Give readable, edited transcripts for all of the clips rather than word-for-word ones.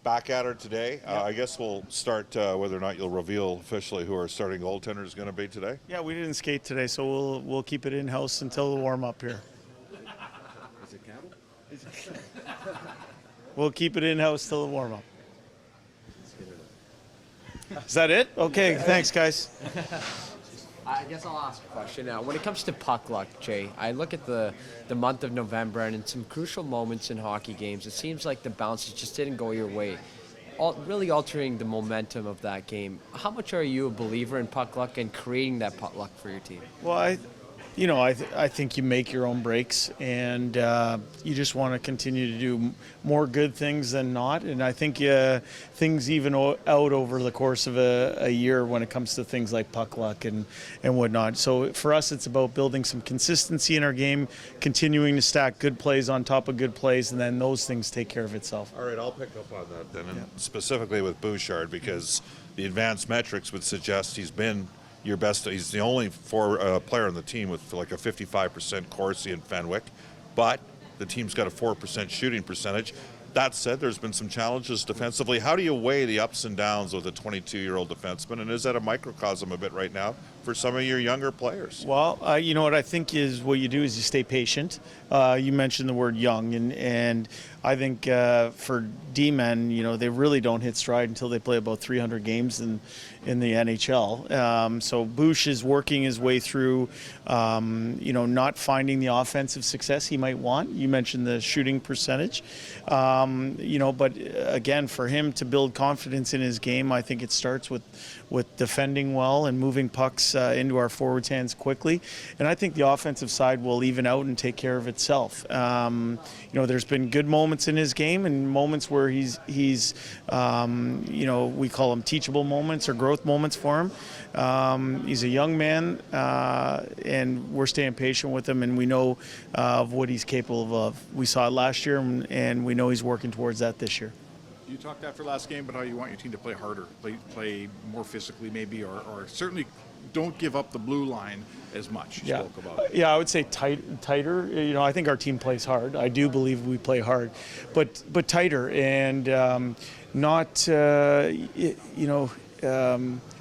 back at her today. I guess we'll start whether or not you'll reveal officially who our starting goaltender is going to be today. Yeah, we didn't skate today, so we'll keep it in-house until the warm-up here. Is it cattle? We'll keep it in-house till the warm-up. Is that it? Okay, thanks, guys. I guess I'll ask a question now. When it comes to puck luck, Jay, I look at the month of November, and in some crucial moments in hockey games, it seems like the bounces just didn't go your way, really altering the momentum of that game. How much are you a believer in puck luck and creating that puck luck for your team? Well, I think you make your own breaks, and you just want to continue to do more good things than not. And I think things even out over the course of a year when it comes to things like puck luck and whatnot. So for us, it's about building some consistency in our game, continuing to stack good plays on top of good plays, and then those things take care of itself. All right, I'll pick up on that then, and specifically with Bouchard, because the advanced metrics would suggest he's been your best. He's the only player on the team with like a 55% Corsi and Fenwick, but the team's got a 4% shooting percentage. That said, there's been some challenges defensively. How do you weigh the ups and downs with a 22-year-old defenseman, and is that a microcosm a bit right now for some of your younger players? Well, you know what I think is what you do is you stay patient. You mentioned the word young, and I think for D-men, they really don't hit stride until they play about 300 games in the NHL. So Bush is working his way through, not finding the offensive success he might want. You mentioned the shooting percentage, but again, for him to build confidence in his game, I think it starts with defending well and moving pucks into our forwards' hands quickly. And I think the offensive side will even out and take care of itself. There's been good moments in his game and moments where he's we call them teachable moments or growth moments for him. He's a young man, and we're staying patient with him, and we know of what he's capable of. We saw it last year, and we know he's working towards that this year. You talked after last game about how you want your team to play harder, play more physically maybe, or certainly don't give up the blue line as much. You spoke about. Yeah, I would say tighter. I think our team plays hard. I do believe we play hard, but tighter and not.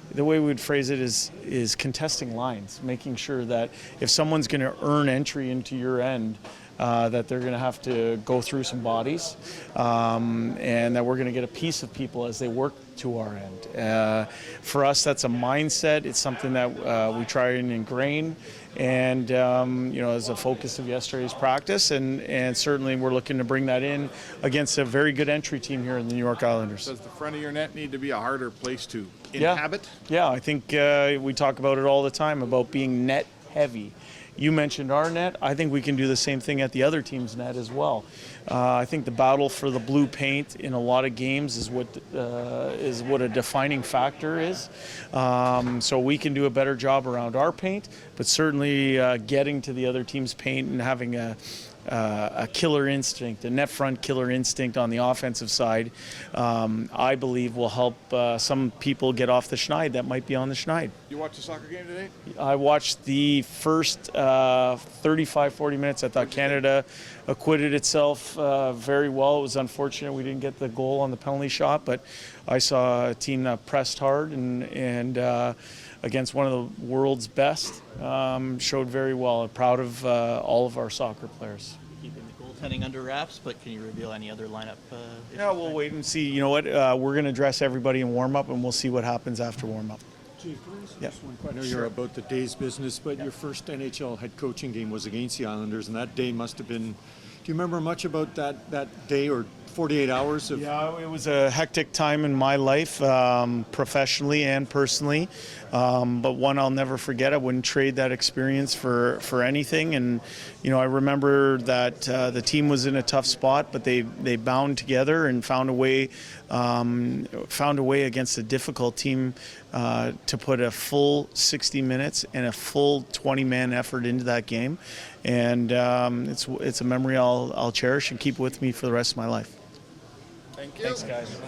The way we would phrase it is contesting lines, making sure that if someone's going to earn entry into your end, that they're going to have to go through some bodies, and that we're going to get a piece of people as they work to our end. For us, that's a mindset. It's something that we try and ingrain, and as a focus of yesterday's practice, and certainly we're looking to bring that in against a very good entry team here in the New York Islanders. Does the front of your net need to be a harder place to inhabit? Yeah, I think we talk about it all the time about being net heavy. You mentioned our net. I think we can do the same thing at the other team's net as well. I think the battle for the blue paint in a lot of games is what a defining factor is. So we can do a better job around our paint, but certainly getting to the other team's paint and having a killer instinct, a net front killer instinct on the offensive side, I believe will help some people get off the schneid that might be on the schneid. You watched the soccer game today? I watched the first 35-40 minutes. I thought Canada acquitted itself very well. It was unfortunate we didn't get the goal on the penalty shot, but I saw a team that pressed hard and against one of the world's best, showed very well. I'm proud of all of our soccer players. Keeping the goaltending under wraps, but can you reveal any other lineup issues? Yeah, we'll wait and see. You know what? We're going to dress everybody in warm-up, and we'll see what happens after warm-up. Jay, can I ask just one question? I know you're about the day's business, but your first NHL head coaching game was against the Islanders, and that day must have been. Do you remember much about that day or 48 hours? Yeah, it was a hectic time in my life, professionally and personally, but one I'll never forget. I wouldn't trade that experience for anything. And I remember that the team was in a tough spot, but they bound together and found a way against a difficult team to put a full 60 minutes and a full 20-man effort into that game. And it's a memory I'll cherish and keep with me for the rest of my life. Thank you. Thanks, guys.